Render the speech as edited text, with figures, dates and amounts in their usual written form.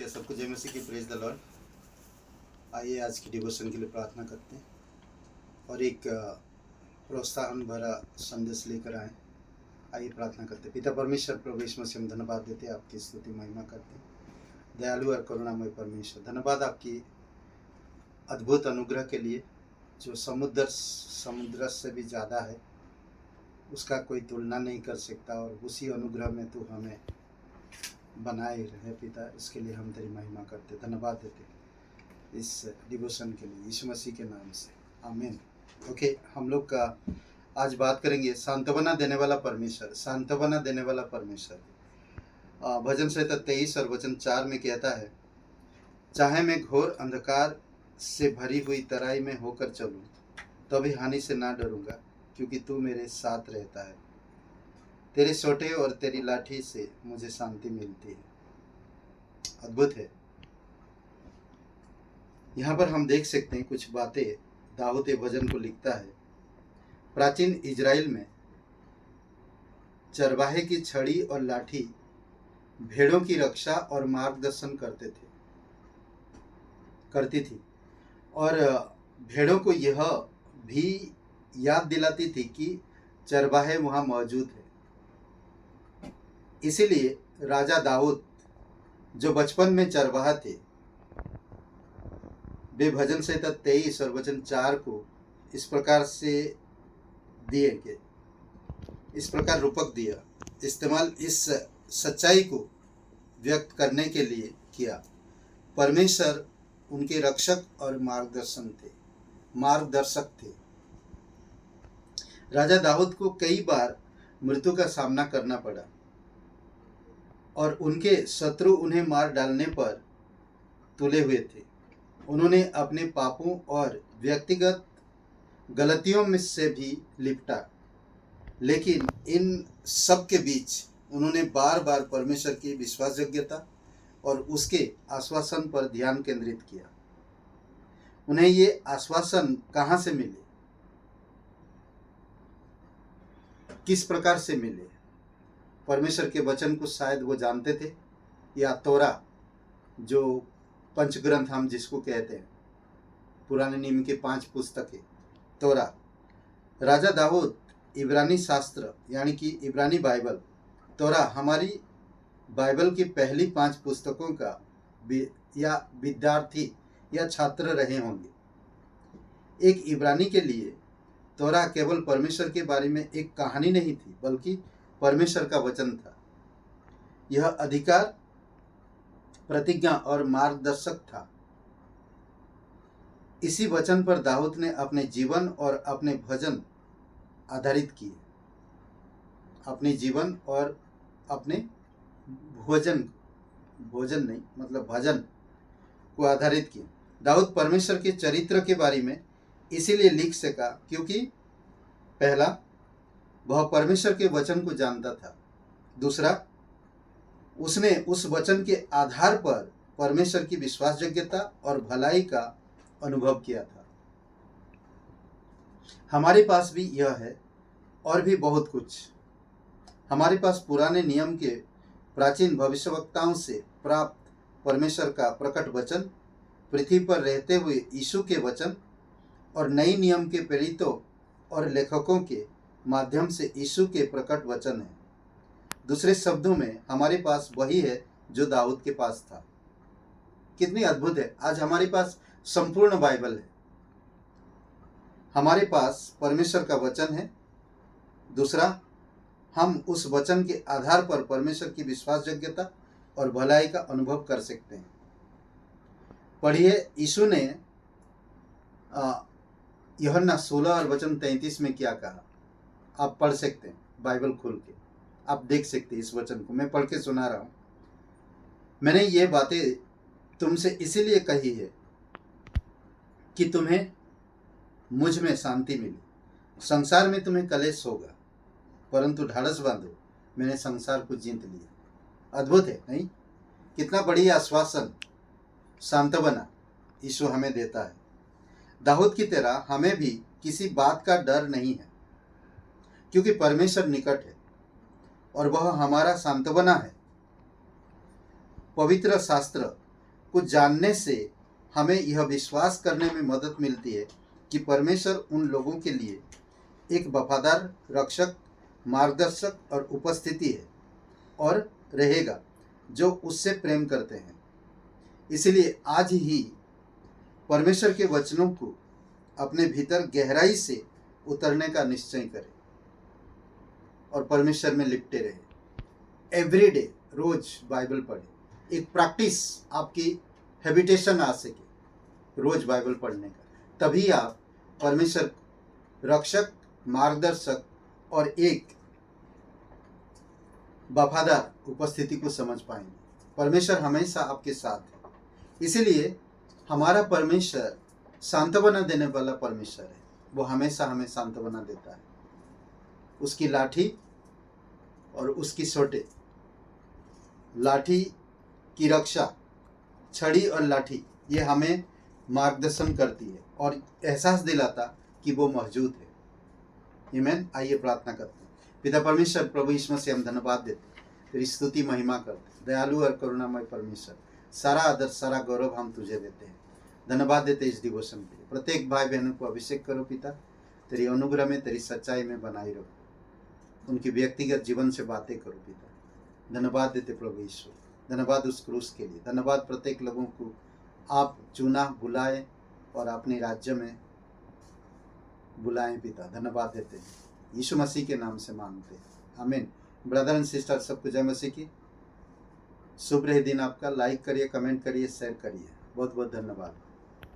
किया। सबको जय मसीह की, प्रेज द लॉर्ड। आइए आज की डिवोशन के लिए प्रार्थना करते हैं और एक प्रोत्साहन भरा संदेश लेकर आए। आइए प्रार्थना करते हैं। पिता परमेश्वर, प्रभु यीशु मसीह, हम धन्यवाद देते हैं, आपकी स्तुति महिमा करते हैं। दयालु और करुणामय परमेश्वर, धन्यवाद आपकी अद्भुत अनुग्रह के लिए, जो समुद्र से भी ज़्यादा है, उसका कोई तुलना नहीं कर सकता। और उसी अनुग्रह में तू हमें बनाए रहे पिता, इसके लिए हम तेरी महिमा करते, धन्यवाद देते इस डिवोशन के लिए, यीशु मसीह के नाम से, आमीन। ओके, हम लोग का आज बात करेंगे सांत्वना देने वाला परमेश्वर। सांत्वना देने वाला परमेश्वर भजन संहिता 23 और वचन 4 में कहता है, चाहे मैं घोर अंधकार से भरी हुई तराई में होकर चलूं, तभी हानि से ना डरूंगा, क्योंकि तू मेरे साथ रहता है। तेरे सोटे और तेरी लाठी से मुझे शांति मिलती है। अद्भुत है। यहाँ पर हम देख सकते हैं कुछ बातें। दाऊद ये भजन को लिखता है। प्राचीन इजराइल में चरवाहे की छड़ी और लाठी भेड़ों की रक्षा और मार्गदर्शन करती थी, और भेड़ों को यह भी याद दिलाती थी कि चरवाहे वहाँ मौजूद है। इसीलिए राजा दाऊद, जो बचपन में चरवाहा थे, वे भजन संहिता 23 और वचन 4 को इस प्रकार से दिए कि इस प्रकार रूपक दिया, इस्तेमाल इस सच्चाई को व्यक्त करने के लिए किया। परमेश्वर उनके रक्षक और मार्गदर्शक थे। राजा दाऊद को कई बार मृत्यु का सामना करना पड़ा और उनके शत्रु उन्हें मार डालने पर तुले हुए थे। उन्होंने अपने पापों और व्यक्तिगत गलतियों में से भी लिपटा, लेकिन इन सब के बीच उन्होंने बार बार परमेश्वर की विश्वासयोग्यता और उसके आश्वासन पर ध्यान केंद्रित किया। उन्हें ये आश्वासन कहाँ से मिले, किस प्रकार से मिले? परमेश्वर के वचन को शायद वो जानते थे, या तोरा, जो पंचग्रंथ हम जिसको कहते हैं, पुराने नियम के 5 पुस्तकें, तोरा। राजा दाऊद इब्रानी शास्त्र यानी कि इब्रानी बाइबल, तोरा हमारी बाइबल की पहली 5 पुस्तकों का या विद्यार्थी या छात्र रहे होंगे। एक इब्रानी के लिए तोरा केवल परमेश्वर के बारे में एक कहानी नहीं थी, बल्कि परमेश्वर का वचन था। यह अधिकार, प्रतिज्ञा और मार्गदर्शक था। इसी वचन पर दाऊद ने अपने जीवन और अपने भजन आधारित किए। अपने जीवन और अपने भजन को आधारित किए। दाऊद परमेश्वर के चरित्र के बारे में इसीलिए लिख सका क्योंकि पहला, वह परमेश्वर के वचन को जानता था। दूसरा, उसने उस वचन के आधार पर परमेश्वर की विश्वासयोग्यता और भलाई का अनुभव किया था। हमारे पास भी यह है और भी बहुत कुछ। हमारे पास पुराने नियम के प्राचीन भविष्यवक्ताओं से प्राप्त परमेश्वर का प्रकट वचन, पृथ्वी पर रहते हुए यीशु के वचन, और नई नियम के प्रेरितों और लेखकों के माध्यम से यीशु के प्रकट वचन है। दूसरे शब्दों में, हमारे पास वही है जो दाऊद के पास था। कितनी अद्भुत है! आज हमारे पास संपूर्ण बाइबल है। हमारे पास परमेश्वर का वचन है। दूसरा, हम उस वचन के आधार पर परमेश्वर की विश्वासयोग्यता और भलाई का अनुभव कर सकते हैं। पढ़िए, यीशु ने यूहन्ना 16 और वचन 33 में क्या कहा। आप पढ़ सकते हैं, बाइबल खोल के आप देख सकते हैं इस वचन को। मैं पढ़ के सुना रहा हूँ। मैंने ये बातें तुमसे इसीलिए कही है कि तुम्हें मुझ में शांति मिले। संसार में तुम्हें कलेश होगा, परंतु ढाढ़स बांधो, मैंने संसार को जीत लिया। अद्भुत है नहीं? कितना बड़ी आश्वासन, सांत्वना यीशु हमें देता है। दाऊद की तरह हमें भी किसी बात का डर नहीं है, क्योंकि परमेश्वर निकट है और वह हमारा सांत्वना है। पवित्र शास्त्र को जानने से हमें यह विश्वास करने में मदद मिलती है कि परमेश्वर उन लोगों के लिए एक वफादार रक्षक, मार्गदर्शक और उपस्थिति है और रहेगा जो उससे प्रेम करते हैं। इसलिए आज ही परमेश्वर के वचनों को अपने भीतर गहराई से उतरने का निश्चय करें और परमेश्वर में लिपटे रहे। एवरीडे रोज बाइबल पढ़े, एक प्रैक्टिस आपकी हैबिटेशन आ सके रोज बाइबल पढ़ने का, तभी आप परमेश्वर रक्षक, मार्गदर्शक और एक वफादार उपस्थिति को समझ पाएंगे। परमेश्वर हमेशा आपके साथ है, इसलिए हमारा परमेश्वर सांत्वना देने वाला परमेश्वर है। वो हमेशा हमें सांत्वना देता है। उसकी लाठी और उसकी सोटे, लाठी की रक्षा, छड़ी और लाठी, ये हमें मार्गदर्शन करती है और एहसास दिलाता कि वो मौजूद है। आमीन। आइए प्रार्थना करते हैं। पिता परमेश्वर, प्रभु यीशु मसीह, हम धन्यवाद देते, तेरी स्तुति महिमा करते। दयालु और करुणामय परमेश्वर, सारा आदर सारा गौरव हम तुझे देते हैं। धन्यवाद देते इस डिवोशन के लिए। प्रत्येक भाई बहनों को अभिषेक करो पिता, तेरी अनुग्रह में, तेरी सच्चाई में बनाई रखो। उनकी व्यक्तिगत जीवन से बातें करो पिता। धन्यवाद देते प्रभु यीशु, धन्यवाद उस क्रूस के लिए। धन्यवाद प्रत्येक लोगों को आप चुना, बुलाए और अपने राज्य में बुलाएं पिता। धन्यवाद देते हैं, यीशु मसीह के नाम से मांगते हैं, आमीन। ब्रदर एंड सिस्टर, सबको जय मसीह की। शुभ रहे दिन आपका। लाइक करिए, कमेंट करिए, शेयर करिए। बहुत बहुत धन्यवाद।